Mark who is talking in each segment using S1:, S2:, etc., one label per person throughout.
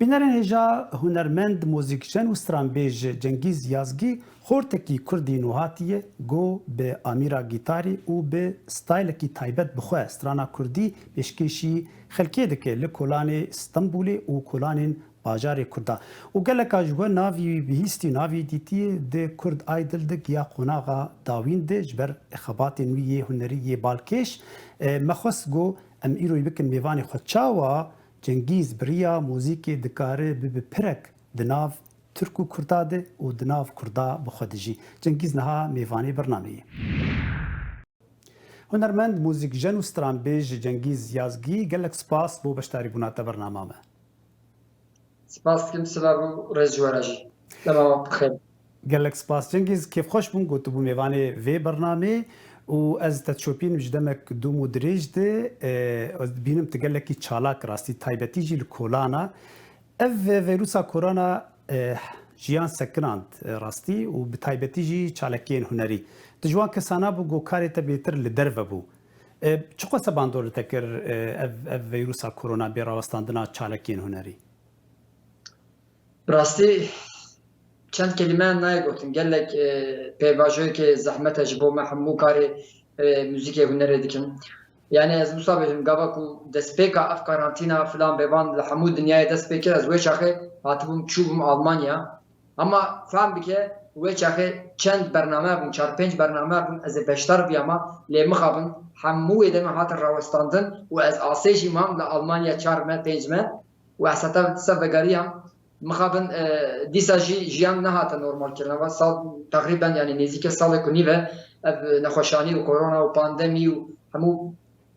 S1: بینرین هجا هنرمند موزیکچن و استرانبیج جنگیز یازگی خورتکی کردی نوهاتیه گو به امیرا گیتاری و به ستایل کی تایبت بخواه استرانا کردی بشکشی خلکه دکه لکولان استنبولی و کولان باجار کردا و گلک اجوا ناوی بهیستی ناوی دیتی ده کرد ایدل ده گیا قناغا داوین ده جبر خبات نوی هنری بالکش مخص گو ام ایروی بکن میوانی خدچاوا جنگیز بریا موزیکی دکاره به پرک دناف ترکو کردا ده و دناف کردا بخودجی جنگیز نها میوانی برنامه هنرمند موزیک جن و استرانبیج جنگیز یازگی گلک سپاس بو بشتاری بوناتا برنامه
S2: سپاس کم سبب رز جوارجی تمام بخیر
S1: گلک سپاس جنگیز کیف خوش بون گوتو بو میوانی وی برنامه و از تشوپین وجدمک دو مدرج ده از بینم تگلکی چالاک راستی تایبتی جیل کولانا اف ویروسا کرونا جیان سکناند راستی و به تایبتی جی چالکین هنری تجوان کسانا بو گوکاری تبیتر لدرو بو چقدر سباندور تکر اف ویروسا کرونا بیراوستاندنا چالکین هنری
S2: راستی چند کلمه نایگوتن گلک پیواژوی که زحمت اجبو محمو کاری موزیک هنری دیکن yani ez bu sabahın gabaku despeka af karantina falan bevan la hamu dünyaya despeka az ve çaxe hatibum çubum Almanya ama faham bike ve çaxe çend bername bun çar penç bername bun ez beştar biyama le mixabın hamu edeme hatır ravastandın ve ez asej imam la Almanya çar me pençme ve asata sebegariyam mixabın disaji jiyan nehata normal kirna ve sal takriben yani nezike salı kuni ve nexweşanî û korona û pandemî û hemû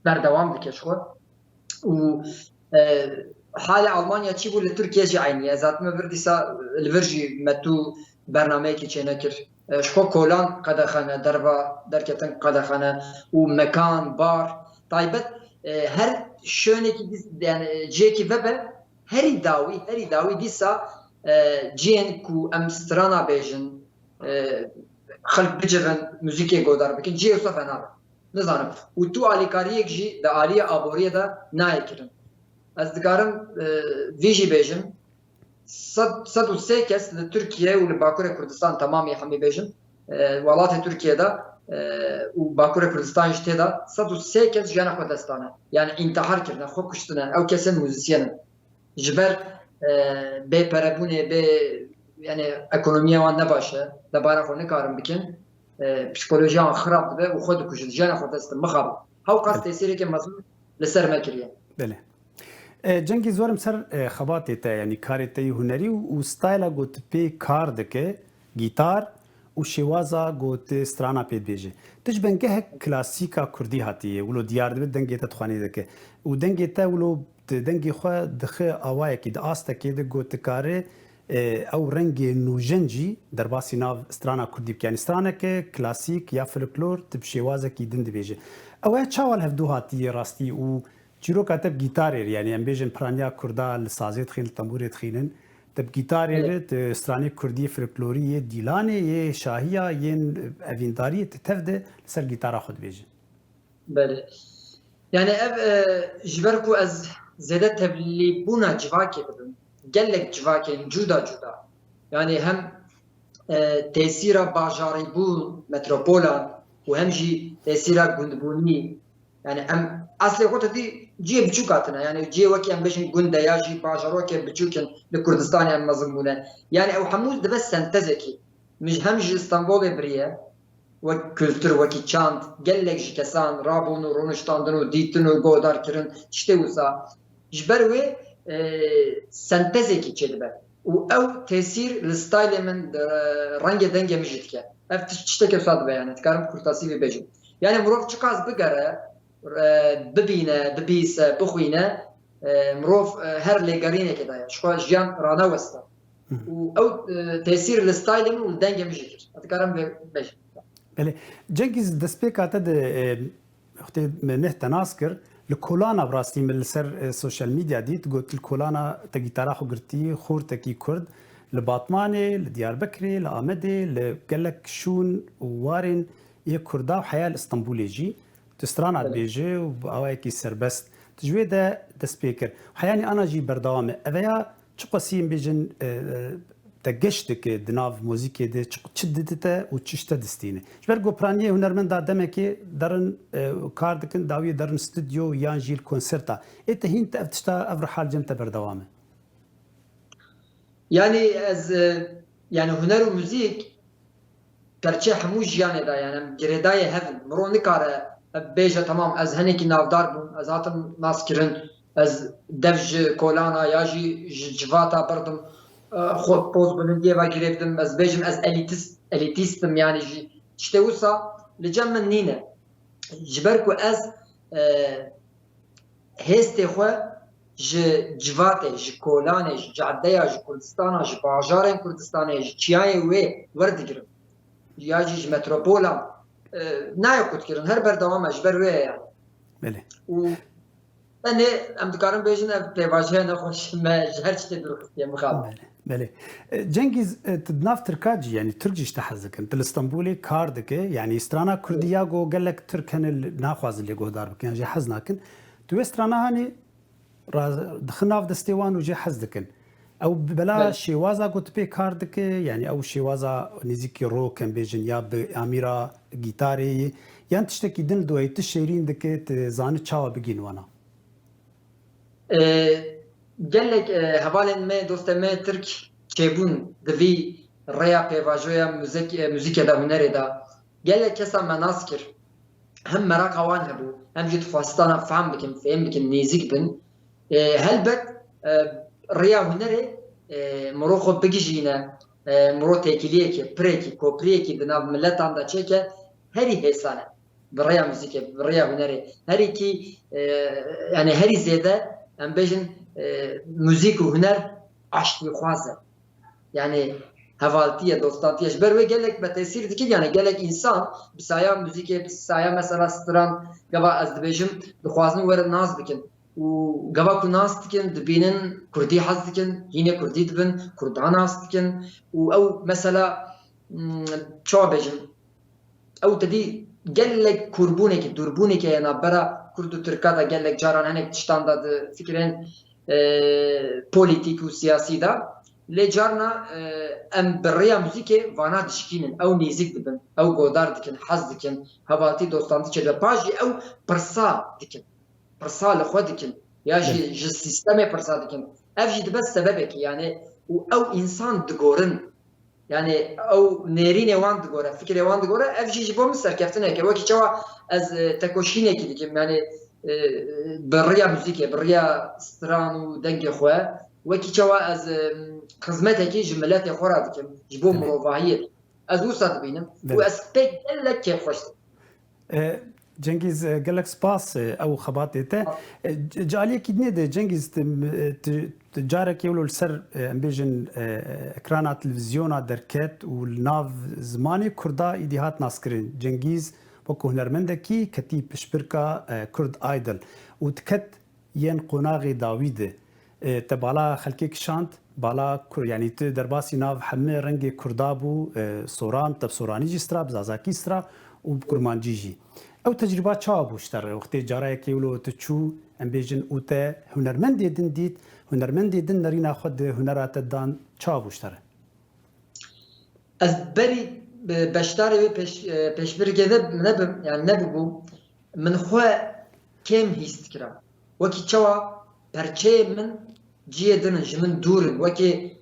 S2: berdewam dike ji xwe û hala Almanya çî bû li Tirkiye jî aynî ye zatme vir dîsa li vir jî me tu bernameyekî çênekir ji xwe kolan qedexane derva derketin qedexane û mekan bar taybet her şönekî yani ciyekî vebe herî dawî dîsa ciyên ku em strana bêjin xelk bicivin müzikê godar bikin ciyê wisa fenabe nizanim û tu alîkariyek jî di aliyê aboriyê de nayê kirin ez dikarim vî jî bêjim 103 kes li Tirkiye û li Bakurê Kurdistan temamê hemî bêjim welatê Tirkiye'de û Bakurê Kurdistan jî tê de 103 kes jiyana xwe destane yani intihar kirine xwe kuştine ew kesin müzisyenin ji ber bêperebûnê bê yani ekonomiya wan nebaş e debara xwe nikarin bikin psikolojiyan xirab dibe û xwe dikuşin jiyana xwe destin mixabin hew qas tesîrekê mezin li ser me kiriye
S1: بله جنگی زورم سر خباتی تا یعنی کاری تایی هنری و ستایلا گوت پی کار دکه گیتار و شوازا گوت استرانا پید بیجه تج بنگه کلاسیکا کردی هاتیه ولو دیار دبی دنگی تا تخوانی دکه و دنگی تا ولو دنگی خواه دخه آوائه که دا آستا که دا گوت کاره او رنگ نوجنجی در باسی ناو استرانا کردی بک یعنی استرانا که کلاسیک یا فلکلور تب شوازا کی دند بیجه اوه چاوال هفدو هاتیه راستی و چیرو کاتب گیتاری یعنی ام بیژن پرانیا کردا لسازیت خیل تنبوریت خیلن تب گیتاری استرانی کردی فلکلوری دیلانه یه شاهیا یه اوینداری تفده سر گیتارا خود بیژن
S2: بله yani ev jiber ku ez zede tebliğbuna civakê bibim gelek civakên cuda yani hem tesîra bajarîbûn metropolan û hem jî tesîra gundbûnî yani em aslê xwe dî ciyê biçûk hatine yani ciyê wekî em bêjin gund e ya jî bajarokê biçûkin li Kurdistanê em mezin bûne yani ew hemû dibe sentezekî hem ji İstanbolê biriye wek kültür wekî çand gelek ji kesan rabûn û rûniştandin û dîtin û godar kirin tiştê wisa ji ber wê sentezekî çêdibe û ew tesîr li staylê min rengê dengê min jî dike ev tiştekê wisa dibe yani dikarim kurtasî vê bêjim yani mirov çi qas bigere bibîne bibîse bixwîne mirov her lêgerînekê daye ji xwe jiyan ranewesta û ew tesîr li staylê min û li dengê min jî kir dikarim vê bêjim
S1: بله جنگیز دسپیکا تا ده وقتی نه تناس کر لکولانا براستی مل سر سوشال میدیا دیت گوت لکولانا تا گیتارا خو گرتی خور تکی کرد لباطمانه لدیاربکری لآمده لگلک شون وارن یه کردا و حیال استنبولی جی تستران عد بیجه و آوائی کی سربست تجوی ده دسپیکر حیانی انا جی بردوامه اویا çi qasiyên bêjin te geş dike di nav muzîkê de çi didite û çi şte distîne. Ji ber gopraniyê hunermenda demekê derin kar dikin dawiyê derin stüdyo yan jî konserta. Ê te hîn te ev tişta ev rihal cem te berdewam e.
S2: Yani ez yani huner û müzik perçe hemû jiyanê da yani girêdayê hevin. Miro nikare bêje tamam ez henekî navdar bûm, ez hatim naskirin, ez dev ji kolana ya jî ji civata birdim, xwe poz bilindiyê ve girêvdim, ez bêjim ez elîtîstim yani jî tiştê wisa li cem min nîne. Ji ber ku ez hêstê xwe ji civatê, ji kolanê, ji caddeya, ji Kurdistana, ji bajarên Kurdistanê, ji çiyayê wê werdigirim. Ya jî ji metropolan nayê ku dikirin, her berdewam e ji ber wê ye yani.
S1: Belê.
S2: û Benê em dikarin bêjin ev pêvajoya nexweş me ji her tiştê dirxistiye mixabin.
S1: Belê. Cengiz tu di nav Tirka cî yani Tirk jî ji te hez dikin. Tu li Stenbolê kar dike yani strana Kurdiya got gelek Tirk hene naxwazin lê guhdar bikin yan jî hez nakin. Tu wê strana hanî dixin nav destê wan û jî hez dikin. Ew bela şêwaza got pê kar dike yani ew şêwaza nêzîkî rock em bêjin ya bi amîra gîtarê yan tiştekî din doyê tu şêrîn dike tu zanî çawa bigîn wana.
S2: Gelek hevalên me dostê me Tirk çêbûn di vî rêya pêvajoya muzîkê de hunerê de gelek kesa me nas kir. Hem meraka wan hebû, hem jî dixwastana fehm bikin, fêm bikin, nêzik bin. Helbet rêya hunerê miro xwe bigijîne, miro têkiliyekê, pirêkî, kopriyekî di nav milletan de çêke herî hêsan e. Bi rêya muzîkê, bi rêya hunerê. Herîkî yani herî zêde em bêjin müzik û huner aşkî xwaz e. Yani hevaltiye, dostantiye. Ji ber wê gelek me tesîr dikin yani gelek insan bi saya müzîkê, bi saya mesela stran gava ez dibêjim dixwazin were nas bikin. û gava ku nas dikin dibînin Kurdî hez dikin, hînê Kurdî dibin, Kurdan nas dikin û ew mesela çawa bêjim ew tedî gelek kurbûnekî, durbûnekî heye navbera Kurd û Tirka da gelek caran hinek tiştan da di fikirên polîtîk û siyasî da lê carna em bi rêya muzîkê vana dişkînin, ew nêzik dibin, ew godar dikin, hez dikin, hevaltî dostantî çêdibe. Paj jî ew pirsa dikin, pirsa li xwe dikin ya jî ji sîstemê pirsa dikin. Ev jî dibe sebebekî yani û ew insan digorin. Yani ew nêrînê wan digore, fikirê wan digore, ev jî ji bo min serkeftineke. Wekî çawa ez tekoşînekî dikim yani bi rêya muzîkê, bi rêya stran û dengê xwe, wekî çawa ez xizmetekî ji milletê xwe re dikim, ji bo mirovahiyê. Ez wisa dibînim û ez pêk gelek kêfxweş dikim.
S1: Cengiz gelek spas ew xebatê te. Caliyekî dinê de Cengiz carekê wilo li ser em bêjin ekrana televîzyona derket û li nav zimanê Kurda îdî hat naskirin. Cengiz wekû hunermendekî ketî piştbirka Kurd Idol û diket yên qonaxê dawî de. Te bala xelkê kişand, bala yani tu derbasî nav hemû rengê Kurda bû, soran, tevsoranî jî stra, bizazakî stra û kurmancî jî. Ew tecrüba çawa bû ji te re wextê carayekê wilo tu çû em bêjin û te hunermendê din dît, hunermendê din nerîna xwe di hunera te dan çawa bû ji te re?
S2: Ez berî beşdarê wê pêşbirgê de nebim yani nebibû min xwe kêm hîs dikiram. Wekî çawa perçeyê min ciyê din ji min dûrin, wekî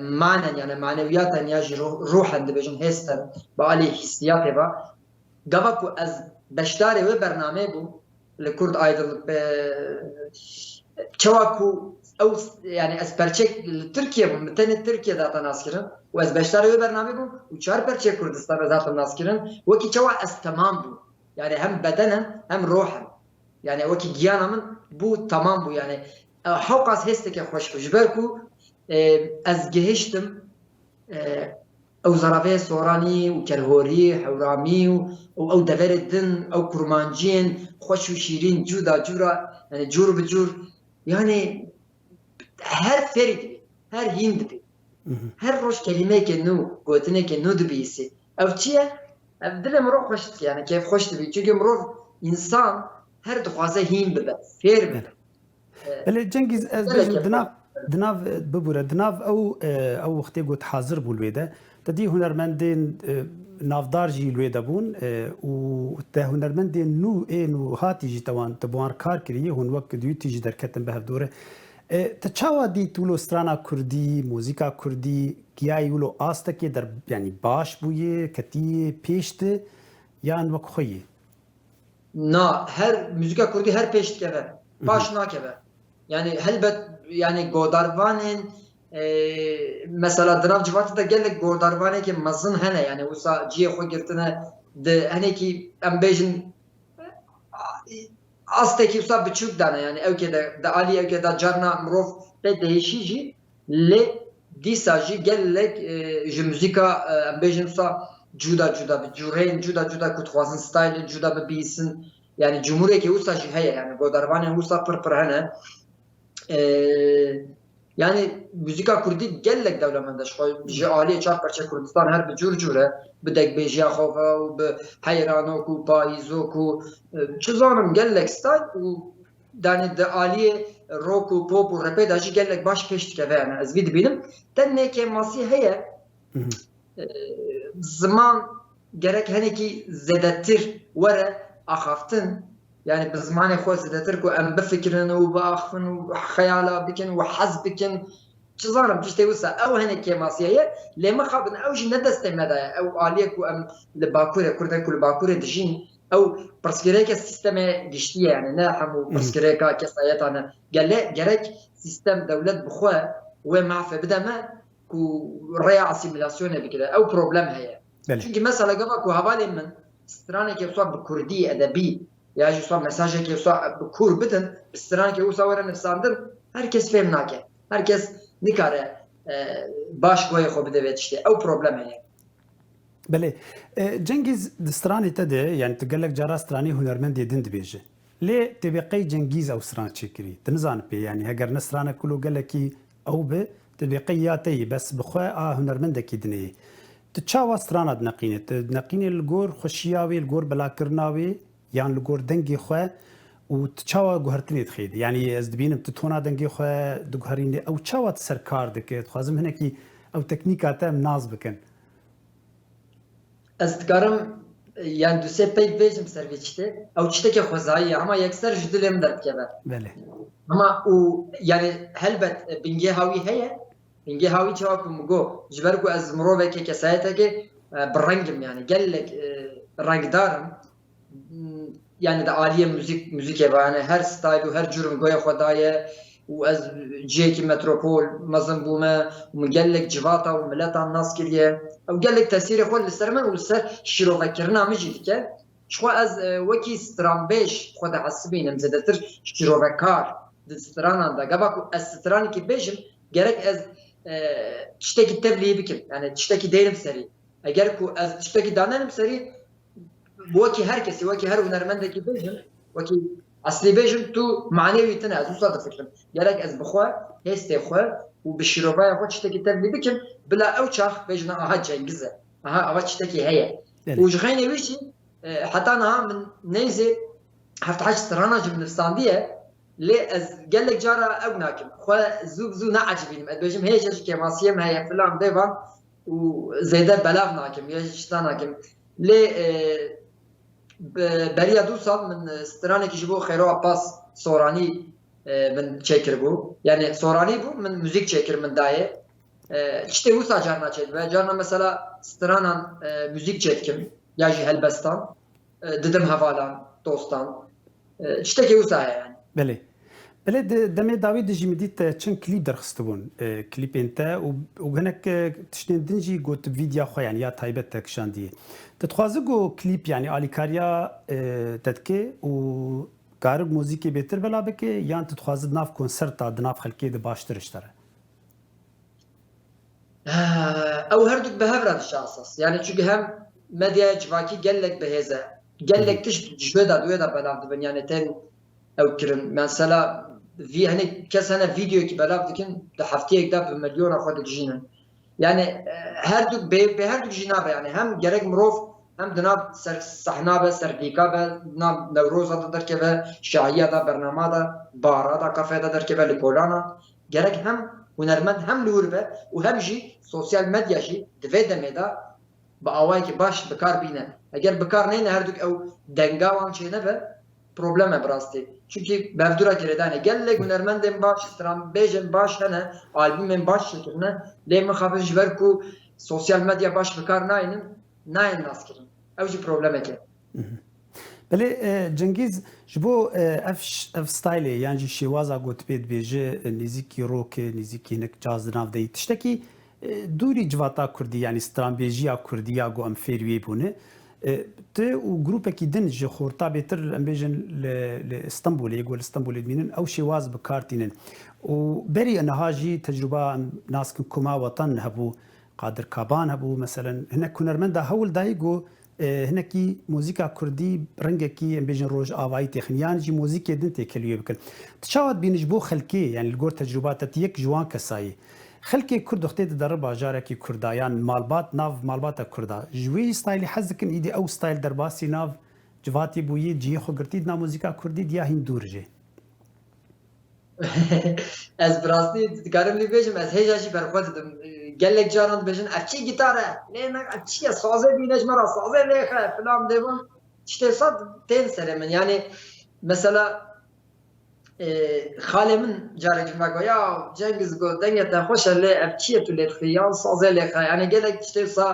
S2: manen yani maneviyatan ya jî ruhen dibêjin hêstin bi alî hissiyatê ve gava ku ez beşdarê wê bernameyê bûm li Kurd Idol çawa ku ew yani ez perçek li Tirkiye bûm, min tenê Tirkiye de hata naskirin û ez beşdarê wê bernameyê bûm û çar perçeyê Kurdistan ez hatim naskirin wekî çawa ez temam bûm. Yani hem bedenen hem ruhen. Yani wekî giyana min bû tamam bû yani hewqas hêsteke xweş bû. Ji ber ku ez gihiştim ew zaraveyê soranî û kelhorî, hewramî û ew deverê din, ew kurmanciyên xweş û şîrîn cuda cura yani cur bi cur yani her ferî dibî, her hîn dibî. Her roj kelimeyekê nû, gotinekê nû dibîsî. Ev çi ye? Ev dilê mirov xweş dike yani kêfxweş dibî. Çünkü mirov insan her dixwaze hîn bibe, fêr bibe.
S1: Belê Cengiz ez bêjim دناف ببوره دناف او وقتی گوت حاضر بول ویده تدی هنرمندین نافدار جی لویده بون و ته هنرمندین نو هاتی جی توان تبوار کار کریه هون وقت دیوتی جی درکتن به دوره تچاوا دی تولو استرانا کردی موزیکا کردی گیای ولو آسته که در یعنی باش بویه کتی پیشت یان وک خویه
S2: نا هر موزیکا کردی هر پیشت که باش ناکه yani helbet yani godarvanın mesela drav civatı da gelek godarvanı ki mazın hene yani usa ciye xo girtine de hani ki ambejin asteki usa biçuk dana yani evke de ali evke de carna mrov de değişici le disaji gelek ji müzika ambejin usa juda bir jurein juda kutxwazın style juda bir bisin yani cumhuriyeti usa ji heye yani godarvanı usa pır hene yani müzika Kurdî gelek dewlemendeş xwe ji aliyê çar parça Kurdistan her bi cur cure bi dekbêjiya xwe û bi heyranok û payîzok û çi zanim gelek style û danî di aliyê rock û pop û rapê de jî gelek baş pêş dikeve yani ez vî dibînim tenekê masî heye ziman gerek henekî zêdetir were axaftin يعني بزماني خو زدتر كو ام بفكرن وباخفن وخيالا بكن وحز بكن تزارم تشتي وسا او هنا كيماسيه لما خابن او جي ندست مدا او عليك ام لباكوره كردن كل باكوره دجين او برسكريك السيستم دشتيه يعني نحمو برسكريك كسايت انا قال جرك سيستم دولت بخوا ومع فبدما كو ريا اسيميلاسيون بكده او بروبلم هي çünkü mesela قبل كو حوالي من سترانه كيف بكردي ادبي ya ji sa mesajê ki sa kur bidin bi stranekê wisa were nivsandin herkes fêm nake herkes nikare baş goyê xwe bide vê tiştê ew problem heye
S1: Belê Cengiz di stranê te de yani tu gelek cara stranî hunermendê din dibêje lê tevêqey Cengiz ew stran çêkirî tu nizanin pê yani heger ne strane kul û gelekî ew bi tevêqey ya te yî bes bi xwe a hunermendekî dineyê tu çawa strana dineqînî tu dineqînî li gor xweşiya wê li gor belakirina wê yan li gor dengê xwe û tu çawa guhertinê dixêdî yanî ez dibînim tu tona dengê xwe diguherînî ew çawa tu ser kar dike dixwazim hinekî ew teknîka te em naz bikin
S2: ez dikarim yani du sê peyk bêjim ser vê tiştê ew tiştekî xwezayî ama yekser ji dilê min derdikeve ama û yani helbet bingê hawî heye bingê hawî çawa ku min got ji ber ku ez mirovekê kesayetekê bi rengim yani gelek rengdarim yani de aliye müzik yani her style her cürüm goya xwedaye û ez ciyekî metropol mezin bûme û min gelek civata û miletan nas kiriye ew gelek tesîrê xwe li ser min û li ser şîrovekirina min jî dike ji xwe ez wekî stranbêj xwe de hesibînim zêdetir şîrovekar di stranan de geba ku ez stranekî bêjim gerek ez tiştekî tevlî bikim yani tiştekî değilim serî eger ku ez tiştekî danenim serî وكي هركسي وكي هر هنرمندكي بيجن وكي اصلي بيجن تو معنوي تنا از وصلت فكرم يالك از بخوا هستي خوا وبالشروبايه خو تشتكي تبلي بكم بلا اوچخ بيجن اها جنگزه اها اوا تشتكي هي وجغيني ويشي حتى انا من نيزي حفت حاج استرانج من السانديه لي از قال لك جاره ابناكم خو زو نعجبين بيجم هيك كماسيه ما هي فلان ديفان وزيده بلاغناكم يشتاناكم لي بريا دو سال من ستراني كيجيبو خيرو عباس سوراني من تشيكر بو يعني سوراني بو من موزيك تشيكر من دايه تشتي وسا جارنا تشيد جارنا مثلا سترانا موزيك تشيكم ياجي هلبستان ددم هفالان دوستان تشتكي وسا يعني
S1: بله بله دمي داوود جي مديت چن كليب درخستبون كليب انت وهناك تشتين دنجي قلت فيديو خو يعني يا تايبت تكشاندي تتخوازقو كليب يعني اليكاريا تدكي و كارب موزيكي بيتر بلا بكي يعني تتخوازد ناف كونسرت ناف خلكي د باشتر اشترى
S2: او هردك بهفرد الشخص يعني çünkü hem medya civaki gellek beheze gellek tiş jweda dueda belavdibin yani ten ew kirin mesela vi hani kesene video ki belavdikin de haftaya da bir milyon xwe dikjînin yani her duk be her duk jîna be yani hem gerek mirov hem dinav ser sahna be ser dîka be nav newroza da derkeve şahiya da bernama da bara da kafede derkeve li kolana gerek hem hunermend hem lûr be û hem jî sosyal medya jî di vê demê de bi awayekî baş bikar bîne. Eger bikar neyne herduk ew denga wan çênebe problem e bi rastî. Çünkü bevdura girêdane gelek hunermendên baş, stranbêjên baş hene, albûmên baş çêkirine, lê min xapin ji ber ku sosyal medya baş bikar nayînin, nayên naskirin. Ew jî problemek e.
S1: Belê Cengiz ji bo ev stylê yan jî şêwaza gotipê dibêje nêzîkî rockê, nêzîkî hinek caz di nav de yî tiştekî dûrî civata Kurdî yanî stranbêjiya Kurdî ya got em fêr wê bûne. Tu û grupekî din ji xortabê tir em bêjin li Stenbolê got li Stenbolê dibînin ew şêwaz bikartînin. û berî niha jî tecrüba em naskin Kuma Wetan hebû, Qadir Kaban hebû meselen hinek hunermenda hewl dayî got hinekî mûzîka Kurdî rengekî em bêjin roj avayî têxin yan jî mûzîkê din têkiliyê bikin. Tu çawa dibînî ji bo xelkê yani li gor tecrübata te yek ji wan kesayî xelkê Kurd dixtê didere bajarekî Kurda yan malbat nav malbata Kurda ji wê stylê hez dikin îdî ew styl derbasî nav civatê bûyî ciyê xwe girtî dina mûzîka Kurdî diya hîn dûr jê.
S2: Ez bi rastî dikarim lê bêjim ez hêja jî berxwe didim. Gelek caran dibêjin ev çi gîtar e? Lê me ev çi ye sazê bîne ji me ra sazê lêxe filan devon tiştê saz tên serê min yani mesela xalê min carekî me got ya Cengiz got dengê te xweş e lê ev çi ye tu lê dixî yan sazê lêxe yani gelek tiştê sa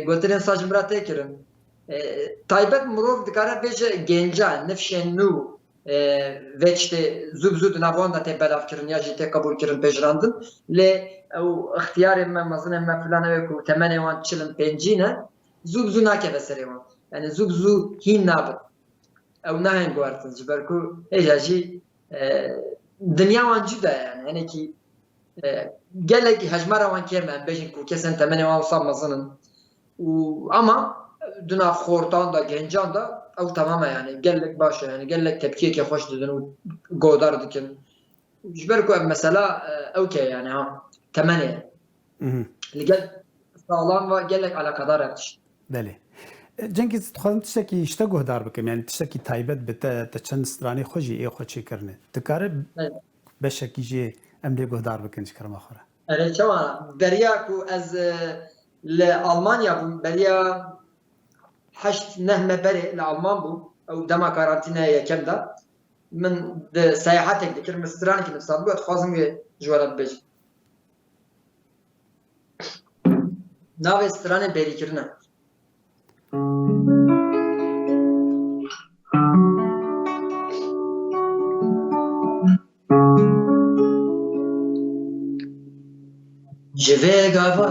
S2: gotinên sa ji min re tê kirin. Taybet mirov dikare bêje genca nifşên nû vê tiştê zû bi zû di nav wan de tê belavkirin ya jî tê qebûlkirin pêjirandin lê ew ixtiyarên me mezinên me filan ew ku temenê wan çil in pêncî ne zû bi zû nakeve serê wan yani zû bi zû hîn nabin ew nahên guhertin ji ber ku hêja jî dinya wan cuda ye yani hinekî gelek hejmara wan kêm e em bêjin ku kesên temenê wan wisa mezin in ama di nav xortan da gencan da ew tamam e yani gelek baş e yani gelek tepkiyekê xweş didin û godar dikin ji ber ku ev mesela ew ke yani ha temenê ye li gel sağlam ve gelek alakadar e tişt.
S1: Belê. Cengiz dixwazim tiştekî ji te guhdar bikim yani tiştekî taybet bi te te çend stranê xwe jî ê xwe çêkirine. Dikare beşekî jê em lê guhdar bikin ji kerema xwe re.
S2: Erê çawa beriya ku ez li Almanya bûm beriya heşt neh me berê li Alman bûm ew dema karantînaya yekem de min di seyahatek dikirim li stranekî nivîsa bû dixwazim wê ji we re bibêjim. Navê stranê berîkirin e. Ji vê gava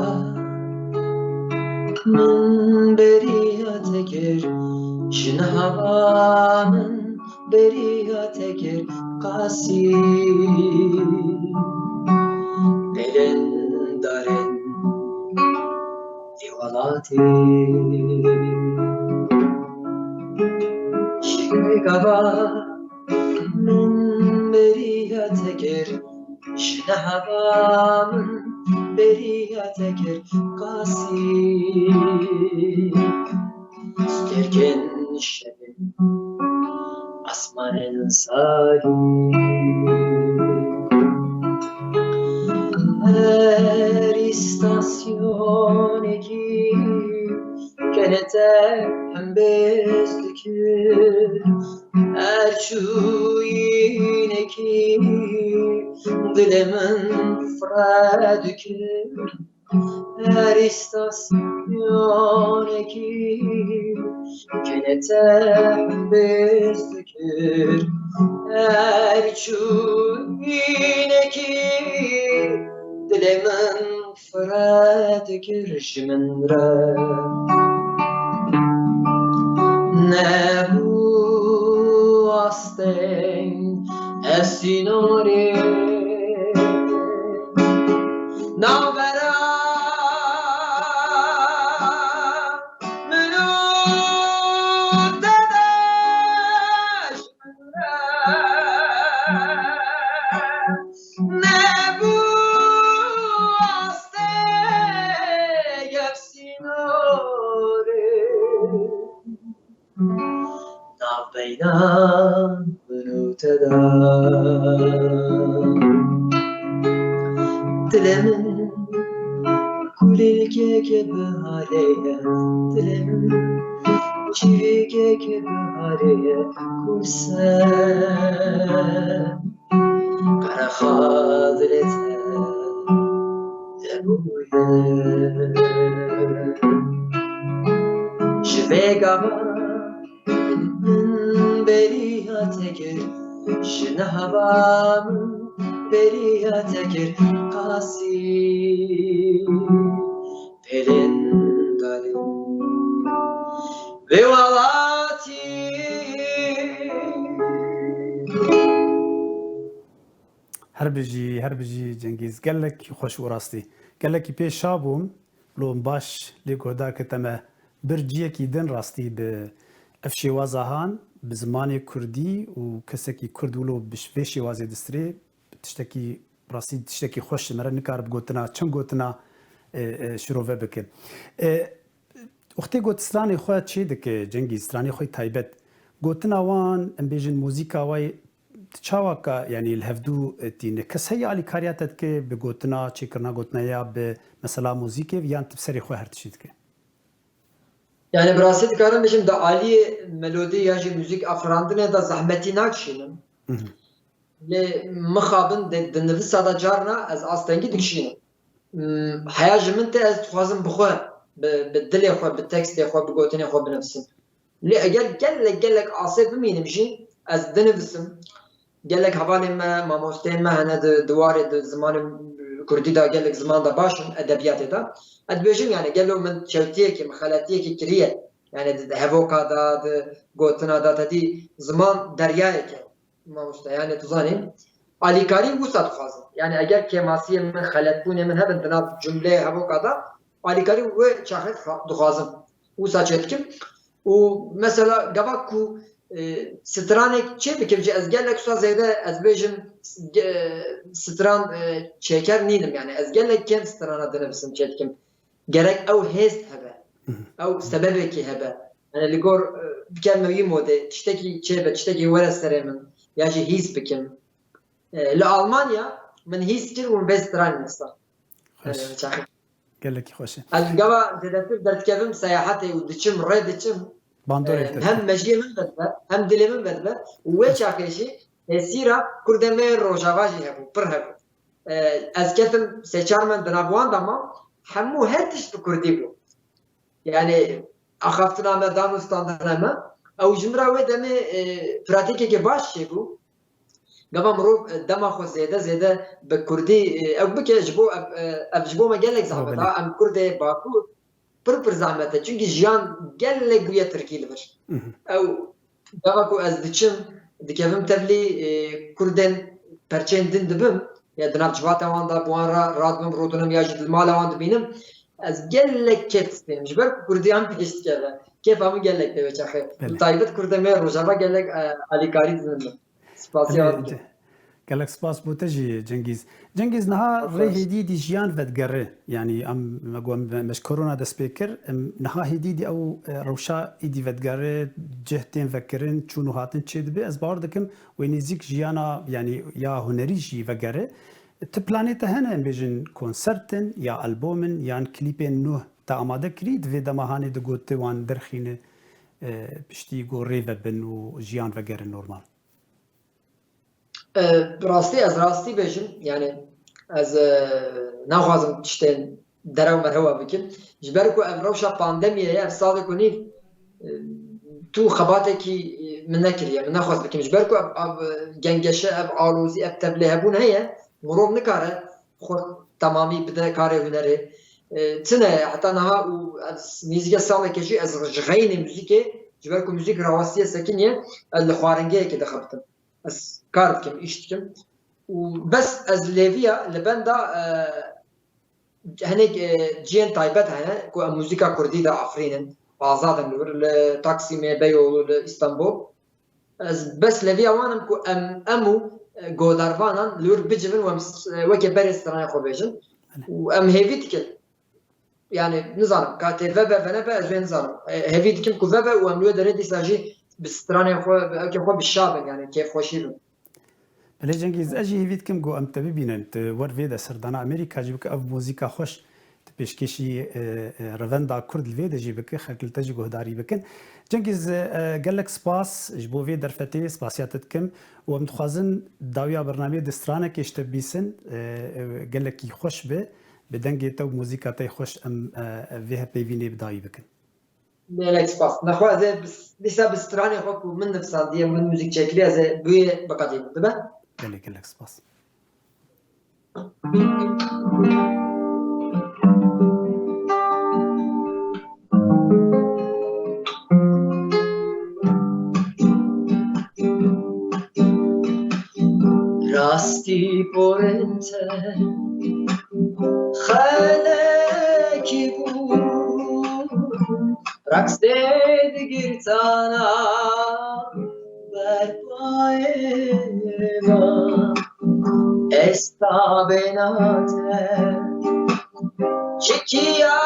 S2: min beriya te kir ji niha min beriya te kir qasî dilên darên vî welatê ji vê gava min beriya te kir ji niha min beriya te kir qasî sterkên şevê asmanên sarî her istasyonekî kenete pembêz dikir her çûyînekî dilê min fire dikir her istasyonekî kenete pembêz dikir her çûyînekî dilê min fire dikir ji min re nebû asteng esînorê navbera min û te de ji min re nebû asteng esînorê navbeyna min û te de دلمن كلك بهارية دلمن چیرێکێک بهارەیە کورسە قەرەخادرێتە دەبوویە ji vê gava min beriya te kir ji neheva min beriya te kir qasî pelên dalê vê welatî
S1: هەر بژی جەنگیز gelek xweş û rastî gelekî pê şabûm lo baş lê goda ke teme bir ciyekî din rastî bi ev şêwazahan bi zimanê Kurdî û kesekî Kurd wilo bi vê şêwazê distirê tiştekî rastî tiştekî xweş ji me re nikare bi gotina çend gotina şirove bike. Wextê got stranê xwe çê dike Cengîz stranê xwe taybet gotina wan em bêjin mûzîka wê çawaka yanî li hevdû tîne kes heye alîkariya te dike bi gotina çêkirina gotinaya bi mesela mûzîkê yan tu serê xwe her tişî dike.
S2: Yani bi rastî dikarim bêjim di aliyê melodî ya jî müzik afirandinê de zehmetî nakişînim. Lê mixabin di nivîsa de carna ez astengî dikişînim. Heya ji min te ez dixwazim bi xwe bi dilê xwe bi tekstê xwe bi gotinê xwe binivîsim. Lê eger gelek asê bimînim jî ez dinivîsim. Gelek hevalên me mamosteyên me hene di dwarê di zimanê Kurdî de gelek ziman da baş in edebiyatê de. Ez dibêjim yani gelo min çewtiyekê xeletiyekê kiriye. Yani di hevoka da di gotina da tedî ziman deryayeke mamoste yani tu zanî alîkarî wisa dixwazim. Yani eger kemasiyê min xeletbûnê min hebin di nav cümleyê hevoka da alîkarî wê çaxet dixwazim. Wisa çê dikim û mesela gava ku stranek çê bikim ji ez gelek wisa zêde ez bêjim stran çêker nînim yani ez gelek kêm strana dinivîsim çê dikim. Gerek ew hêst hebe ew sebebekî hebe yani li gor bikeme wî modê tiştekî çêbe tiştekî were serê min ya jî hîs bikim. Li Almanya min hîs kir û min bê stranê nista.
S1: Gelekî xweş e.
S2: Ez gava zêdetir derdikevim seyahatê û diçim rê diçim hem mejiyê min vedbe hem dilê min vedbe û wê çaxê jî hêsîra Kurdê me Rojava jî hebû pir hebû. Ez ketim sêçar min di nav wan de ma hemû her tişt bi Kurdî bû. Yani axaftina me dan û standina me ew ji min re wê demê pratîkekê baş çêbû. Gava mirov dema xwe zêde bi Kurdî ew bike ji bo ev ji bo me gelek zehmet ha em Kurdê Bakur pir zehmet e çünkü jiyan gelek bûye Tirkî li vir. Ew gava ku ez diçim dikevim tevlî Kurdên perçên din dibim ya di nav civata wan da bi wan re radibim rûdinim ya jî di mala wan dibînim ez gelek kêf distênim ji ber ku Kurdiyan pêş dikeve kêfa min gelek dê veçaxê taybet Kurdê me Rojava gelek alîkarî dinin min. Spasiya
S1: gelek spas bû te jî Cengîz. Cengîz niha rê hêdî dî jiyan vedgerê yanî em me ji korona dest pê kir niha hêdî dî ew rewşa êdî vedgerê cihtên vekirin çûn û hatin çê dibe ez bawer dikim wê nêzik jiyana yanî ya hunerî jî vegerê ti planê te hene em bêjin konsertin ya albomên yan klîpên nû te amade kirî divê demahanê di gotê wan derxîne piştî got rê vebin û jiyan vegerin normal.
S2: Rastî ez rastî bêjim yani ez naxwazim tiştên derew merhewa bikim ji ber ku ev rewşa pandemiyê ev salê ku nîv tu xebatekî min nekiriye min naxwaz bikim ji ber ku ev gengeşe ev alozî ev tevlê hebûn heye mirov nikare xwe temamî bide karê hunerê tune heta niha û nîzîke salekê jî ez ji xeynê muzîkê ji ber ku muzîk rawastiyê sekiniye ez li xwaringehekê dixebitim. Ez kar dikim, iş dikim. Bes ez lêviya li benda hinek ciyên taybet hene ku em muzîka Kurdî de afirînin azadin li wir li Taksimê Beyoğlu li İstanbul. Ez bes lêviya wan im ku em û godarvanan li wir bicivin û em wekê berê stranê xwe bêjin û em hêvî dikin. Yani nizanim ka tê vebe venebe ez wê nizanim. Hêvî dikim ku vebe û em li wê derê dîsa jî bi stranê xwe bi evkê xwe bişabin yani kêfxweşî bin.
S1: Lê Cengiz ez jî hêvî dikim got em te bibînin wer vê de serdana Amerîka jî bike ev muzîka xweş di pêşkêşî revenda Kurd li vê de jî bike xelkil te jî guhdarî bikin. Cengiz gelek spas ji bo vê derfetê spasiya te dikim û em dixwazin dawiya bernameyê di stranekê ji te bîsin gelekî xweş be bi dengê te û muzîka te xweş em vê hepêvînê bi dayî bikin.
S2: Melek spas. Naxwaze dîsa bi stranê xwe ku min nifsandiye min müzik çekiliye ez ê bûyê biqedîm dibe.
S1: Gelek spas.
S2: Rastî porente xelekî bû raks dê digirtana berpayê van esta benate çekiyaye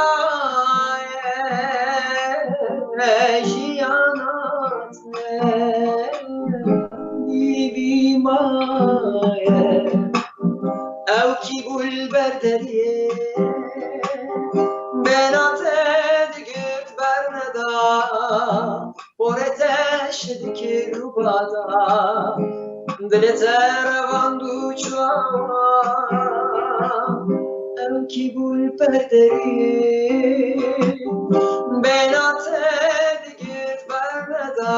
S2: jiyanate divimaye ew ki gul berderiye benate digirt berneda oreteş dikir rubada dilete revandu çuva ew ki gul berderiye benate digirt berneda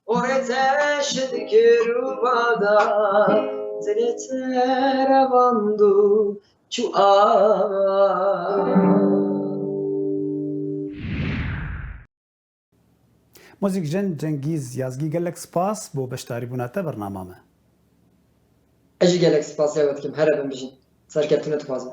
S2: oreteş dikir rubada dilete revandu çuva.
S1: Muzîkjin Cengiz Yazgî gelek spas bo beşdarîbûna te bernama me.
S2: Ez jî gelek spasiya dikim here bin bijîn serkeftinê dixwazim.